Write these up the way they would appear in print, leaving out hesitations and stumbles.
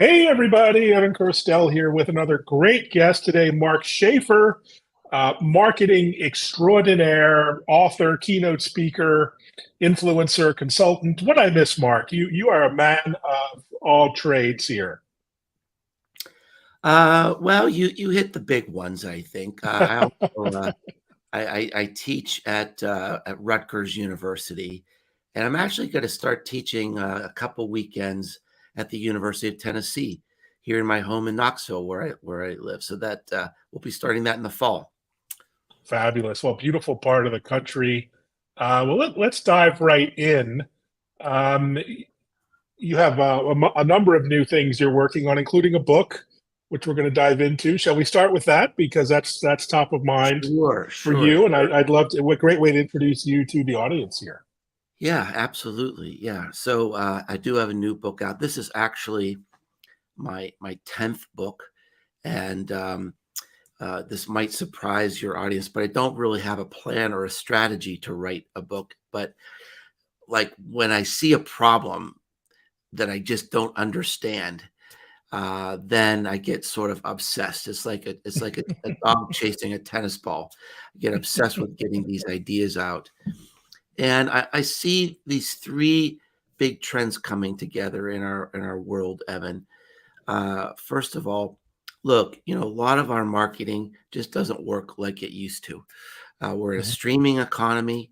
Hey, everybody. Evan Kirstel here with another great guest today, Mark Schaefer, marketing extraordinaire, author, keynote speaker, influencer, consultant. What I miss, Mark? You are a man of all trades here. Well, you hit the big ones, I think. I also I teach at Rutgers University, and I'm actually going to start teaching a couple weekends at the University of Tennessee here in my home in Knoxville, where I live. So that we'll be starting that in the fall. Fabulous. Well, beautiful part of the country. Let's dive right in. Um, you have a number of new things you're working on, including a book, which we're going to dive into. Shall we start with that because that's top of mind Sure, for sure, you? And sure. I'd love to. What great way to introduce you to the audience here. Yeah, absolutely. Yeah. So I do have a new book out. This is actually my 10th book, and this might surprise your audience, but I don't really have a plan or a strategy to write a book. But like when I see a problem that I just don't understand, then I get sort of obsessed. It's like a dog chasing a tennis ball. I get obsessed with getting these ideas out, and I see these three big trends coming together in our world, Evan. First of all, look, a lot of our marketing just doesn't work like it used to. We're in a Mhm. streaming economy.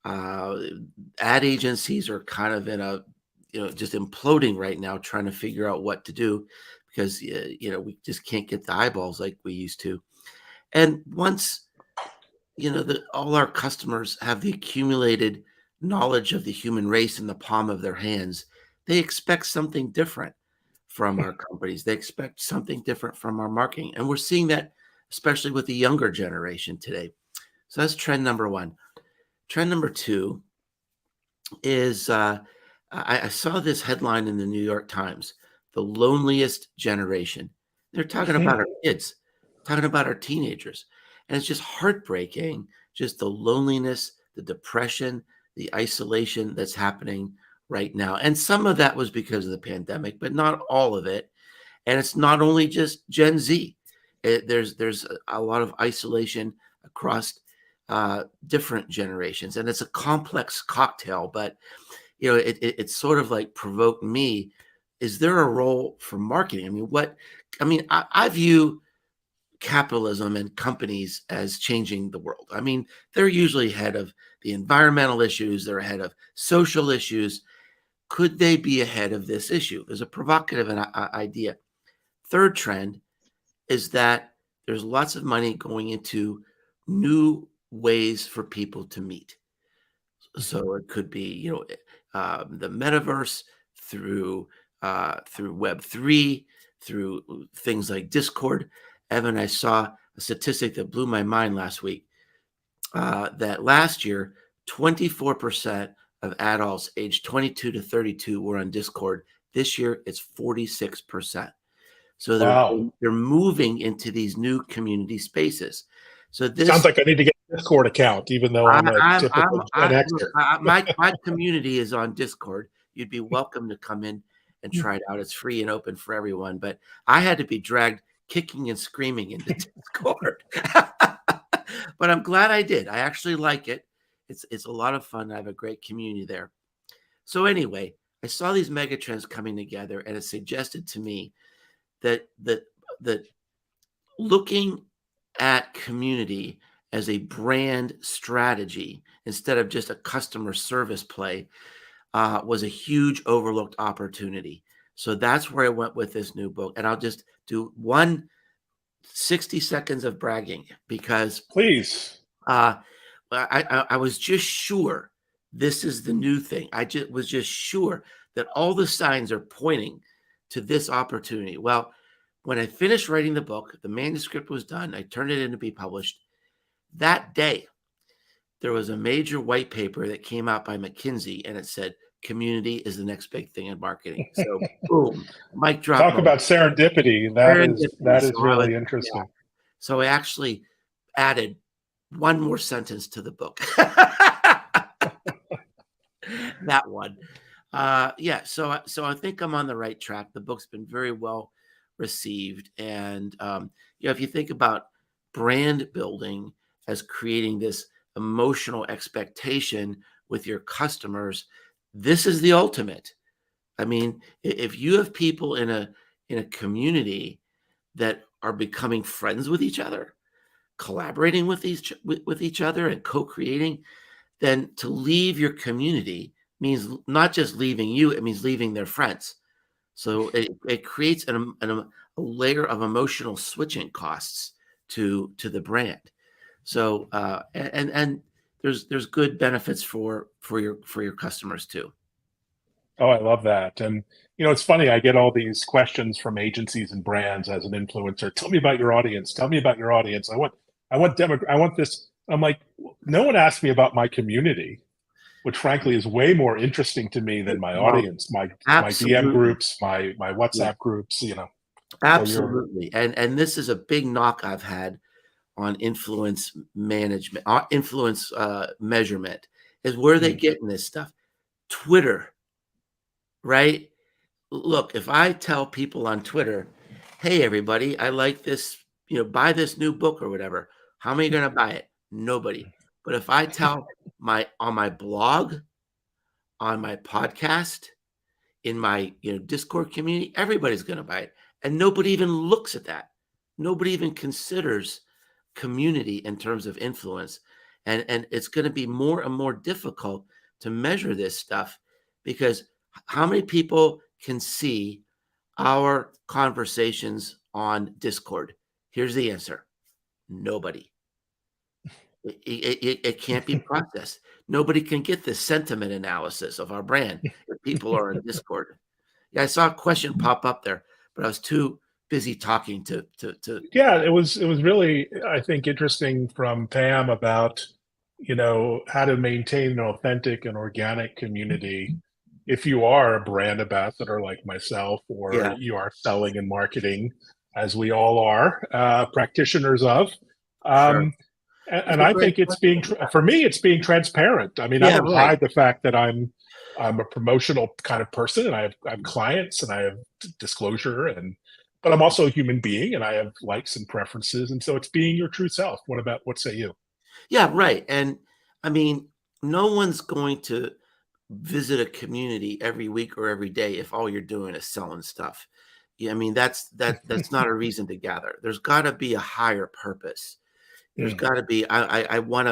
Uh, Ad agencies are kind of in a, just imploding right now, trying to figure out what to do because, we just can't get the eyeballs like we used to. And once, all our customers have the accumulated knowledge of the human race in the palm of their hands, they expect something different from our companies. They expect something different from our marketing. And we're seeing that especially with the younger generation today. So that's trend number one. Trend number two is I saw this headline in the New York Times, the loneliest generation. They're talking about our kids, talking about our teenagers. And it's just heartbreaking, just the loneliness, the depression, the isolation that's happening right now. And some of that was because of the pandemic, but not all of it. And it's not only just Gen Z. There's a lot of isolation across different generations, and it's a complex cocktail. But it's sort of like provoked me. Is there a role for marketing? I mean, I view capitalism and companies as changing the world. I mean, they're usually ahead of the environmental issues. They're ahead of social issues. Could they be ahead of this issue? There's a provocative idea. Third trend is that there's lots of money going into new ways for people to meet. So it could be, the metaverse through through Web3, through things like Discord. Evan, I saw a statistic that blew my mind last week. That last year, 24% of adults aged 22 to 32 were on Discord. This year, it's 46%. So Wow. they're moving into these new community spaces. So Sounds this like I need to get a Discord account, even though I'm a typical Gen look, Xer. my community is on Discord. You'd be welcome to come in and try it out. It's free and open for everyone. But I had to be dragged kicking and screaming into Discord. But I'm glad I did. I actually like it. It's a lot of fun. I have a great community there. So anyway, I saw these mega trends coming together, and it suggested to me that looking at community as a brand strategy instead of just a customer service play was a huge overlooked opportunity. So that's where I went with this new book. And I'll just do 60 seconds of bragging because Please. uh, I was just sure this is the new thing. I just was just sure that all the signs are pointing to this opportunity. Well, when I finished writing the book, the manuscript was done. I turned it in to be published. That day, there was a major white paper that came out by McKinsey, and it said, "Community is the next big thing in marketing." So, boom, mic drop Talk moment. about serendipity. Serendipity. That is really Yeah. interesting. So I actually added one more sentence to the book. That one. Yeah, so I think I'm on the right track. The book's been very well received, and if you think about brand building as creating this emotional expectation with your customers, this is the ultimate. I mean, if you have people in a community that are becoming friends with each other, collaborating with each other, and co-creating, then to leave your community means not just leaving you, it means leaving their friends. So it creates a layer of emotional switching costs to the brand. So and there's good benefits for your customers too. Oh, I love that. And it's funny. I get all these questions from agencies and brands as an influencer. Tell me about your audience. Tell me about your audience. I want this. I'm like, no one asked me about my community, which frankly is way more interesting to me than my Well, audience, my DM absolutely. groups, my Yeah, WhatsApp groups. So you're absolutely. And this is a big knock I've had on influence management, influence measurement is where they mm, getting this stuff. Twitter, right? Look, if I tell people on Twitter, hey, everybody, I like this, buy this new book or whatever, how many are going to buy it? Nobody. But if I tell on my blog, on my podcast, in my Discord community, everybody's going to buy it. And nobody even looks at that. Nobody even considers community in terms of influence. And it's going to be more and more difficult to measure this stuff because how many people can see our conversations on Discord? Here's the answer. Nobody. It can't be processed. Nobody can get the sentiment analysis of our brand if people are in Discord. Yeah, I saw a question pop up there, but I was too busy talking to yeah, it was really, I think, interesting from Pam about how to maintain an authentic and organic community if you are a brand ambassador like myself, or yeah, you are selling and marketing, as we all are, practitioners of. sure. Um, It's and a I great think question. for me, it's being transparent. I mean, I Yeah, don't right. hide the fact that I'm a promotional kind of person, and I have clients, and I have disclosure, but I'm also a human being, and I have likes and preferences, and so it's being your true self. What say you? Yeah, right. And I mean, no one's going to visit a community every week or every day if all you're doing is selling stuff. Yeah, I mean, that's not a reason to gather. There's got to be a higher purpose. There's Mm. got to be I want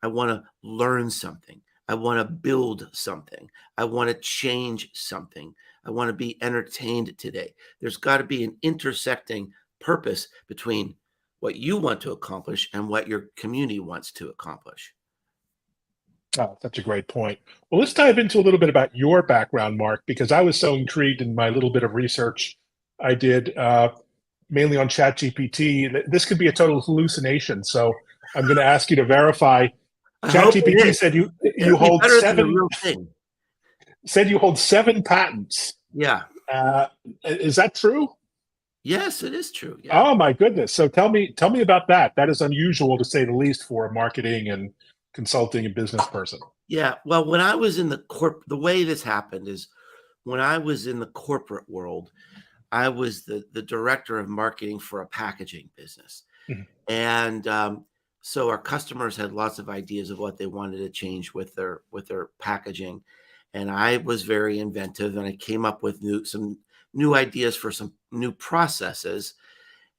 to learn something. I want to build something. I want to change something. I want to be entertained today. There's got to be an intersecting purpose between what you want to accomplish and what your community wants to accomplish. Oh, that's a great point. Well, let's dive into a little bit about your background, Mark, because I was so intrigued in my little bit of research I did, mainly on ChatGPT. This could be a total hallucination, so I'm going to ask you to verify. I hope it ChatGPT is. said you It'll be hold better than the seven real thing. said you hold 7 patents. Yeah. Uh, is that true? Yes, it is true. Yeah. Oh my goodness! So tell me about that. That is unusual to say the least for a marketing and consulting and business person. Yeah. Well, when I was in the way this happened is when I was in the corporate world, I was the director of marketing for a packaging business. Mhm. And so our customers had lots of ideas of what they wanted to change with their packaging. And I was very inventive and I came up with some new ideas for some new processes.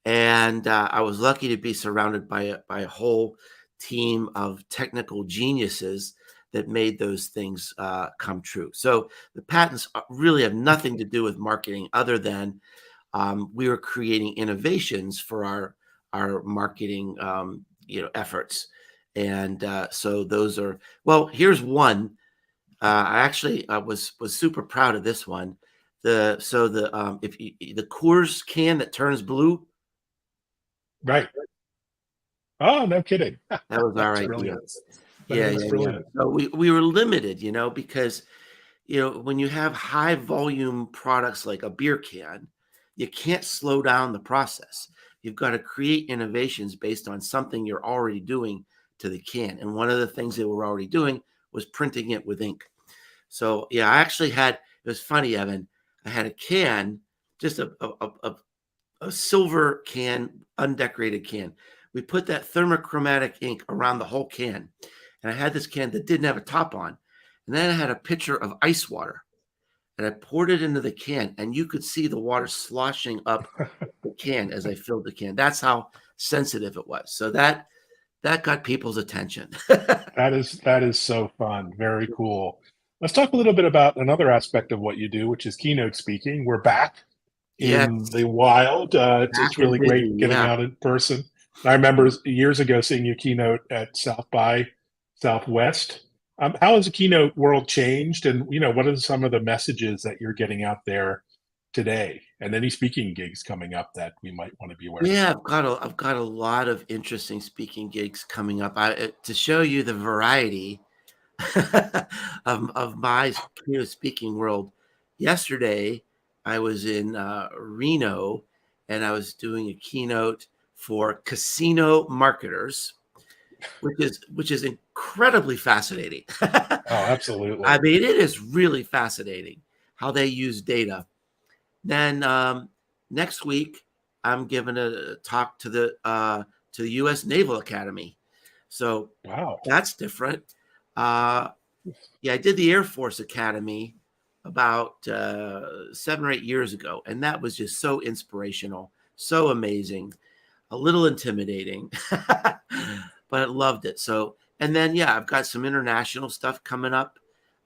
And I was lucky to be surrounded by a whole team of technical geniuses that made those things come true. So the patents really have nothing to do with marketing other than we were creating innovations for our marketing efforts. And so those are well. Here's one. I actually was super proud of this one. The if you, the Coors can that turns blue, Right. Oh, no kidding. that was our That's idea. brilliant. That Yeah, is yeah, yeah. brilliant. So we were limited, because when you have high volume products like a beer can, you can't slow down the process. You've got to create innovations based on something you're already doing to the can. And one of the things they were already doing was printing it with ink. So yeah, I actually had, it was funny, Evan. I had a can, just a silver can, undecorated can. We put that thermochromatic ink around the whole can. And I had this can that didn't have a top on. And then I had a pitcher of ice water. And I poured it into the can, and you could see the water sloshing up the can as I filled the can. That's how sensitive it was. So that got people's attention. That is so fun. Very cool. Let's talk a little bit about another aspect of what you do, which is keynote speaking. We're back Yes, in the wild. It's back and really great busy. getting Yeah. out in person. I remember years ago seeing you keynote at South by Southwest. How has the keynote world changed, and what are some of the messages that you're getting out there today, and any speaking gigs coming up that we might want to be aware Yeah, I've got a lot of interesting speaking gigs coming up. To show you the variety of my speaking world. Yesterday, I was in Reno, and I was doing a keynote for casino marketers, which is incredibly fascinating. of? Oh, I absolutely. mean, it is really fascinating how they use data. Then next week, I'm giving a talk to the U.S. Naval Academy, so Wow. that's different. Uh, yeah, I did the Air Force Academy about 7 or 8 years ago, and that was just so inspirational, so amazing, a little intimidating, but I loved it. So, and then yeah, I've got some international stuff coming up.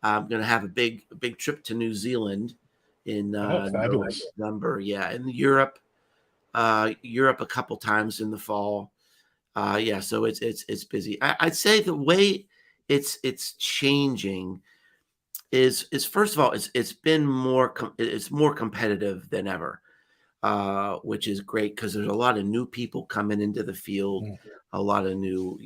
I'm going to have a big trip to New Zealand in Oh, fabulous. November. Yeah, in Europe a couple times in the fall. Yeah, so it's busy. I'd say the way it's changing is first of all, it's been it's more competitive than ever, which is great because there's a lot of new people coming into the field, Mm. a lot of new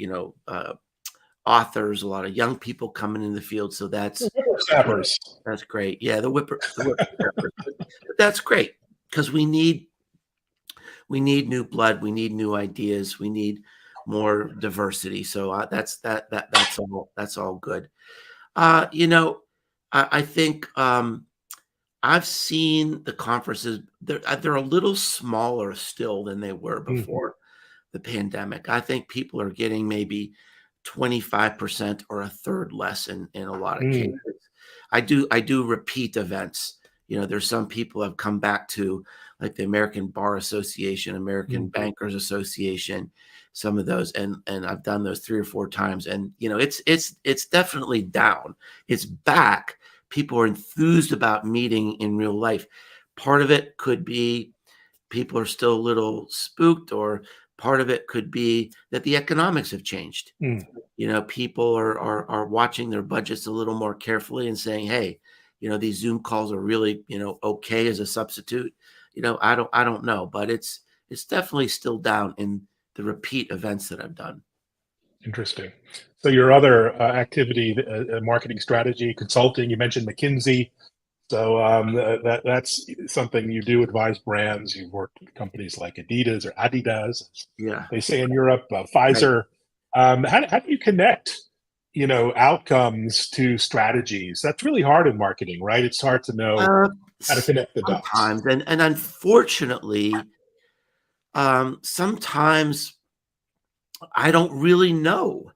authors, a lot of young people coming in the field. So Whippersnappers. that's great. Yeah, the whippersnappers. But that's great because we need new blood, we need new ideas, we need more diversity. So that's all good. Uh, you know, I think I've seen the conferences. They're a little smaller still than they were Mm, before the pandemic. I think people are getting maybe 25% or a third less in a lot of cases. mm, I do repeat events. There's some people have come back to, like the American Bar Association, American mm. Bankers Association, some of those, and I've done those 3 or 4 times, and it's definitely down. It's back. People are enthused about meeting in real life. Part of it could be people are still a little spooked, or part of it could be that the economics have changed. Mm. People are watching their budgets a little more carefully and saying, hey, these Zoom calls are really, okay as a substitute. I don't know, but it's definitely still down in the repeat events that I've done. Interesting. So your other activity, marketing strategy, consulting, you mentioned McKinsey. So that's something you do, advise brands. You've worked with companies like Adidas or Adidas, as Yeah. they say in Europe, Right. Pfizer. How do you connect, outcomes to strategies? That's really hard in marketing, right? It's hard to know Uh, how to connect the dots. Sometimes, and unfortunately, sometimes I don't really know,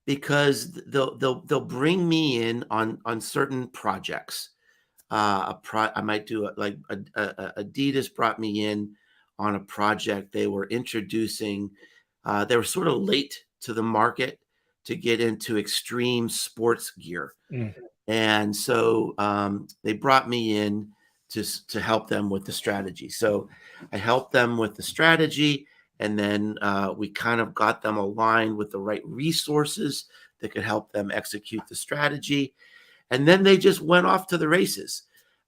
because they'll bring me in on certain projects. I might do it, like Adidas brought me in on a project. They were introducing. They were sort of late to the market to get into extreme sports gear, Mm, and so they brought me in to help them with the strategy. So I helped them with the strategy, and then we kind of got them aligned with the right resources that could help them execute the strategy, and then they just went off to the races.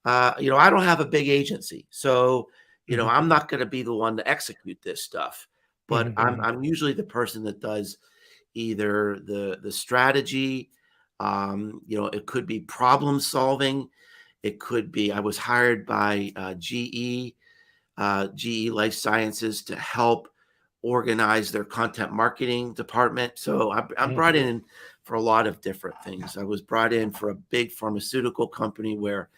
I don't have a big agency, so mhm, I'm not going to be the one to execute this stuff. But mhm, I'm mhm, I'm usually the person that does either the strategy. It could be problem solving. It could be, I was hired by GE Life Sciences, to help organize their content marketing department. So I'm mm. brought in for a lot of different things. I was brought in for a big pharmaceutical company where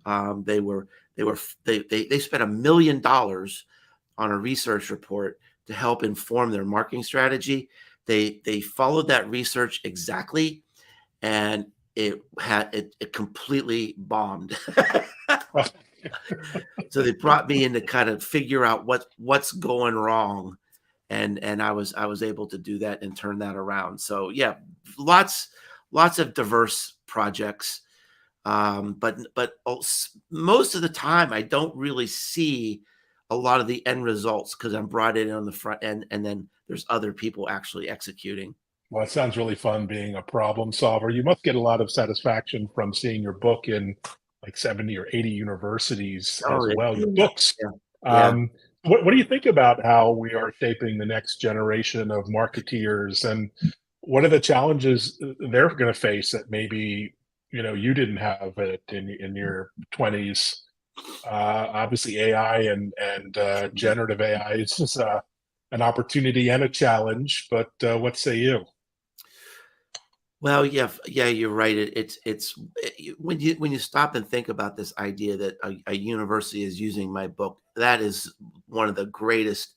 they spent $1 million on a research report to help inform their marketing strategy. They followed that research exactly, and it completely bombed. So they brought me in to kind of figure out what's going wrong, and I was able to do that and turn that around. So yeah, lots of diverse projects, but most of the time I don't really see a lot of the end results because I'm brought in on the front end, and then there's other people actually executing. Well, it sounds really fun being a problem solver. You must get a lot of satisfaction from seeing your book in like 70 or 80 universities Oh as well, your yeah, books. yeah, yeah. Um, what do you think about how we are shaping the next generation of marketeers, and what are the challenges they're going to face that maybe, you didn't have it in your 20s? Obviously, AI and generative AI is just an opportunity and a challenge, but what say you? Well, yeah, yeah, you're right. When you stop and think about this idea that a university is using my book, that is one of the greatest,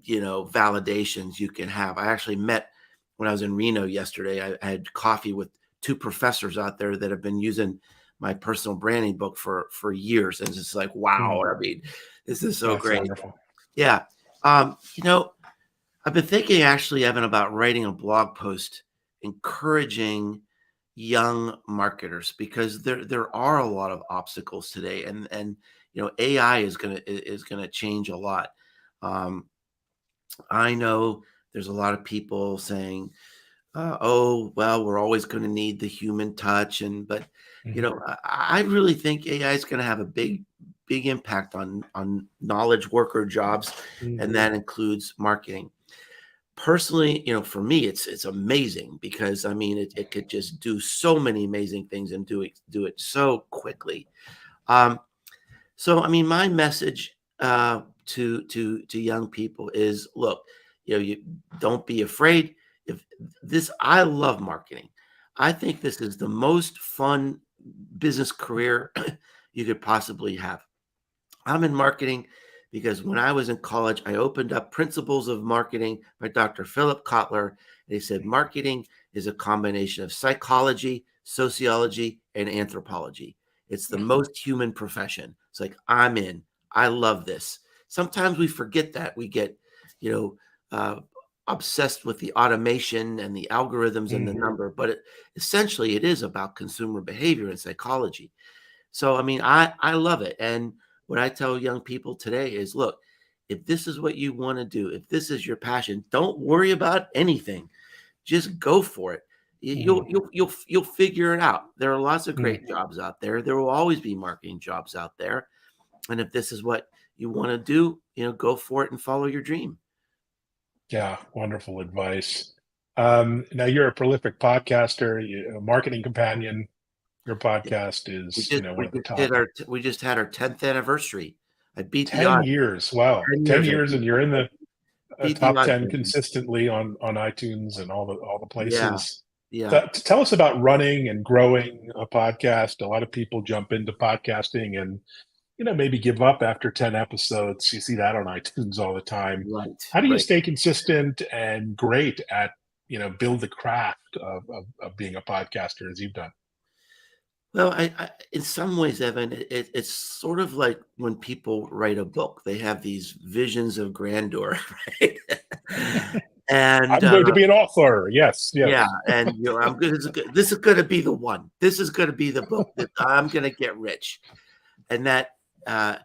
validations you can have. I actually met when I was in Reno yesterday. I had coffee with two professors out there that have been using my personal branding book for years, and it's just like, wow. Mm, I mean, this is so that's great. wonderful. Yeah. You know, I've been thinking actually, Evan, about writing a blog post encouraging young marketers because there are a lot of obstacles today, and AI is gonna change a lot. Um, I know there's a lot of people saying, "Oh, well, we're always going to need the human touch," but Mhm. I really think AI is going to have a big impact on knowledge worker jobs, Mm, and that includes marketing. Personally, for me, it's amazing because I mean it could just do so many amazing things and do it so quickly. Um, so I mean, my message to young people is, look, you don't be afraid. If I love marketing. I think this is the most fun business career you could possibly have. I'm in marketing because when I was in college, I opened up Principles of Marketing by Dr. Philip Kotler. And he said marketing is a combination of psychology, sociology, and anthropology. It's the most human profession. It's like, I'm in. I love this. Sometimes we forget that. We get, you know, uh, obsessed with the automation and the algorithms and the mhm. number, but essentially it is about consumer behavior and psychology. So, I mean, I love it. And what I tell young people today is, look, if this is what you want to do, if this is your passion, don't worry about anything. Just go for it. Mhm. You'll figure it out. There are lots of Mm. great jobs out there. There will always be marketing jobs out there. And if this is what you want to do, go for it and follow your dream. Yeah, wonderful advice. Now you're a prolific podcaster, a marketing companion. Your Yeah. podcast is, one of the top We just had our 10th anniversary. I beat the 10 odds. years. Wow, 10 10 years. years, and you're in the Beat the top odds. 10 Man. consistently on iTunes and all the Yeah. places. Yeah. Tell us about running and growing a podcast. A lot of people jump into podcasting and maybe give up after 10 episodes. You see that on iTunes all the time. Right. How do you Right. stay consistent and great at, build the craft of being a podcaster as you've done? Well, in some ways, Evan, it's sort of like when people write a book, they have these visions of grandeur, right? And I'm going to be an author. Yes, yeah, yes. and I'm good. This is going to be the one. This is going to be the book that I'm going to get rich, and that uh,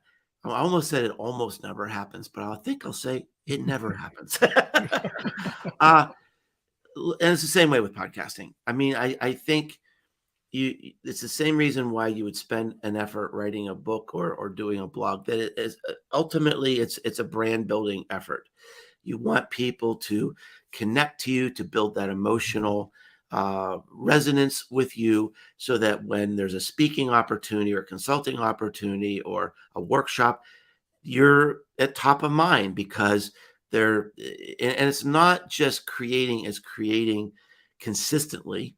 I almost said it almost never happens, but I think I'll say it never happens. uh, and it's the same way with podcasting. I mean, I think it's the same reason why you would spend an effort writing a book or doing a blog, that it is ultimately it's a brand building effort. You want people to connect to you, to build that emotional resonance with you, so that when there's a speaking opportunity or consulting opportunity or a workshop, you're at top of mind because they're and it's not just creating, it's creating consistently.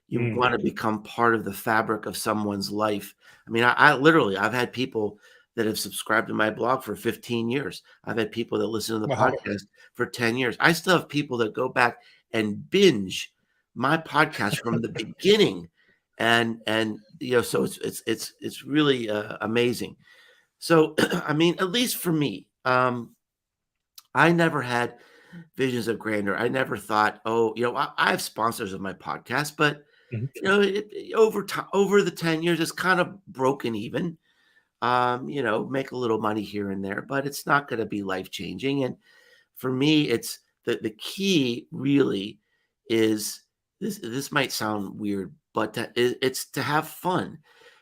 You Mm. want to become part of the fabric of someone's life. I mean, I literally, I've had people that have subscribed to my blog for 15 years. I've had people that listen to the Wow. podcast for 10 years. I still have people that go back and binge my podcast from the beginning. And so it's really amazing. So, I mean, at least for me, I never had visions of grandeur. I never thought, oh, I have sponsors of my podcast, but Mhm. over time, over the 10 years, it's kind of broken even. Make a little money here and there, but it's not going to be life changing. And for me, it's the key really is this. This might sound weird, but it's to have fun,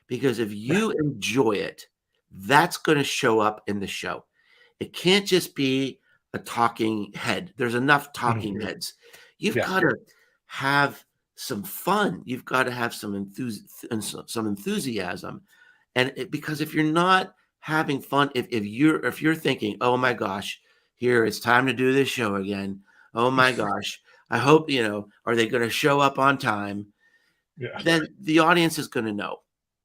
because if you enjoy it, that's going to show up in the show. It can't just be a talking head. There's enough talking Mhm. heads. You've Yeah. got to have some fun. You've got to have some enthusiasm, because if you're not having fun, if you're thinking, oh my gosh, here it's time to do this show again. Oh my gosh, I hope are they going to show up on time? Yeah. Then the audience is going to know,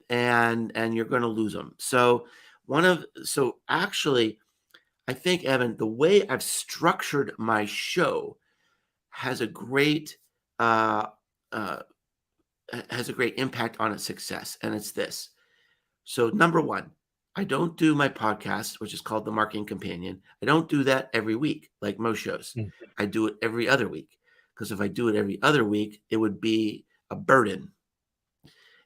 and you're going to lose them. So actually, I think, Evan, the way I've structured my show has a great uh, uh, has a great impact on its success, and it's this. So number one, I don't do my podcast, which is called the Marketing Companion. I don't do that every week like most shows. Mm. I do it every other week, because if I do it every other week, it would be a burden.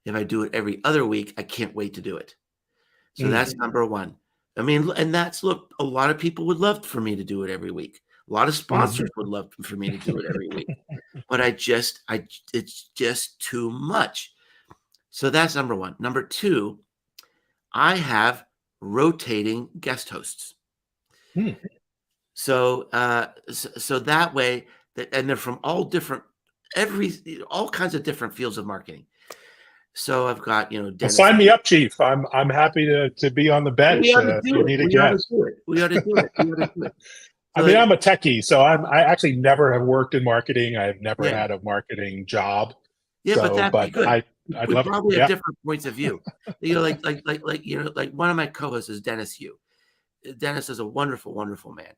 If I do it every other week, I can't wait to do it. So Mm. that's number one. I mean, and look, a lot of people would love for me to do it every week. A lot of sponsors would love for me to do it every week, but it's just too much. So that's number one. Number two, I have rotating guest hosts. Mm. So that way, and they're from all kinds of different fields of marketing. So I've got, Well, Dennis. sign me up, Chief. I'm happy to be on the bench We ought to if do you it. need a We ought to guest. do it. We ought to do it. We ought to do it. I So, mean, I'm a techie, so I actually never have worked in marketing. I've never yeah, had a marketing job. yeah, but So, that'd be but good. I'd We love, probably have yeah. different points of view. Like one of my co-hosts is Dennis Yu. Dennis is a wonderful, wonderful man,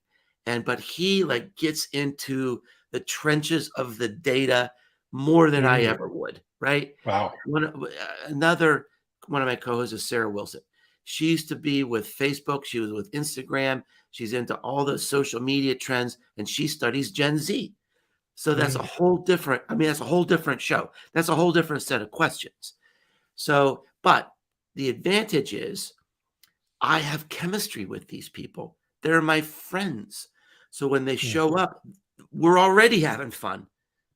but he gets into the trenches of the data more than I Mm. ever would. Right? Wow. Another one of my co-hosts is Sarah Wilson. She used to be with Facebook. She was with Instagram. She's into all the social media trends, and she studies Gen Z. So that's a whole different. I mean, that's a whole different show. That's a whole different set of questions. So, but the advantage is I have chemistry with these people. They're my friends. So when they Mm. show up, we're already having fun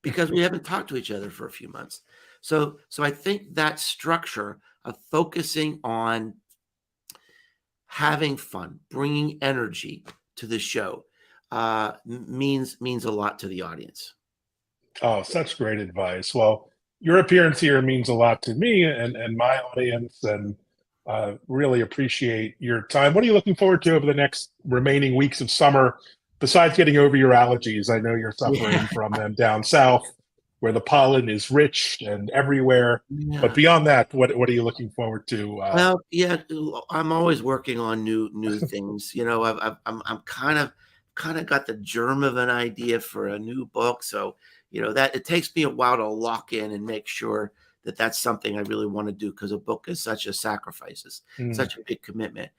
because we haven't talked to each other for a few months. So I think that structure of focusing on having fun, bringing energy to the show, means a lot to the audience. Oh, such great advice. Well, your appearance here means a lot to me and my audience, and really appreciate your time. What are you looking forward to over the next remaining weeks of summer, besides getting over your allergies? I know you're Yeah, suffering from them down south, where the pollen is rich and everywhere. But yeah. beyond that, what are you looking forward to? Well, yeah, I'm always working on new things. I'm kind of got the germ of an idea for a new book. So, that it takes me a while to lock in and make sure that that's something I really want to do, because a book is such a sacrifice, it's Mm. such a big commitment.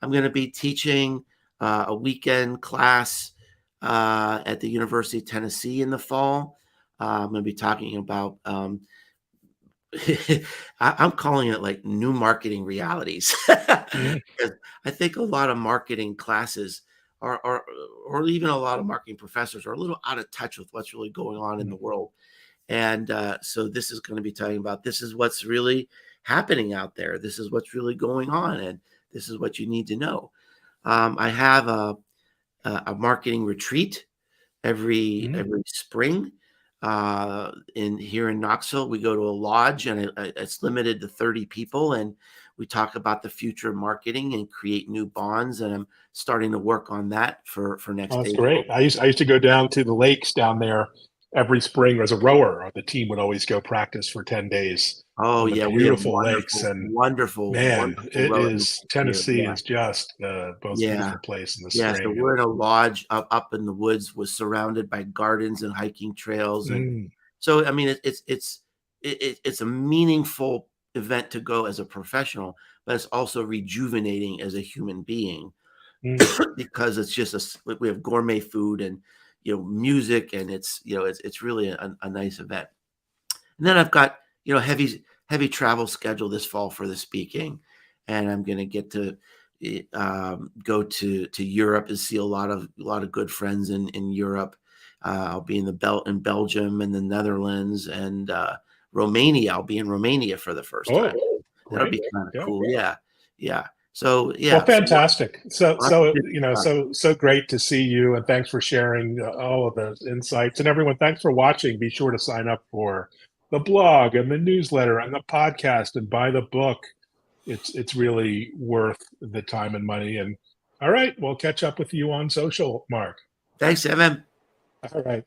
I'm going to be teaching a weekend class at the University of Tennessee in the fall. I'm going to be talking about I'm calling it like new marketing realities. Mm. 'Cause I think a lot of marketing classes or even a lot of marketing professors are a little out of touch with what's really going on in the Mm. world. And so this is going to be talking about, this is what's really happening out there. This is what's really going on. And this is what you need to know. I have a marketing retreat every Mm. spring in here in Knoxville. We go to a lodge, and it's limited to 30 people, and we talk about the future of marketing and create new bonds. And I'm starting to work on that for Oh, next that's April. great. I used to go down to the lakes down there every spring as a rower, the team would always go practice for 10 days Oh on the yeah, we have beautiful lakes. And wonderful man, it rowing is, here. Tennessee Yeah, is just the most yeah, beautiful place in the yeah. So spring. And we're in a lodge up in the woods, was surrounded by gardens and hiking trails, and mm, so I mean, it's a meaningful event to go as a professional, but it's also rejuvenating as a human being mm, because it's just we have gourmet food and music, and it's really a nice event. And then I've got heavy travel schedule this fall for the speaking, and I'm going to get to go to Europe and see a lot of good friends in Europe. I'll be in Belgium and the Netherlands and Romania. I'll be in Romania for the first time. oh, That'll great. be kind of Yeah. cool. Yeah, yeah. So Well, yeah, so fantastic. So, lots of so, different stuff. so great to see you, and thanks for sharing all of those insights. And everyone, thanks for watching. Be sure to sign up for the blog and the newsletter and the podcast and buy the book. It's really worth the time and money. And all right, we'll catch up with you on social, Mark. Thanks, Evan. All right.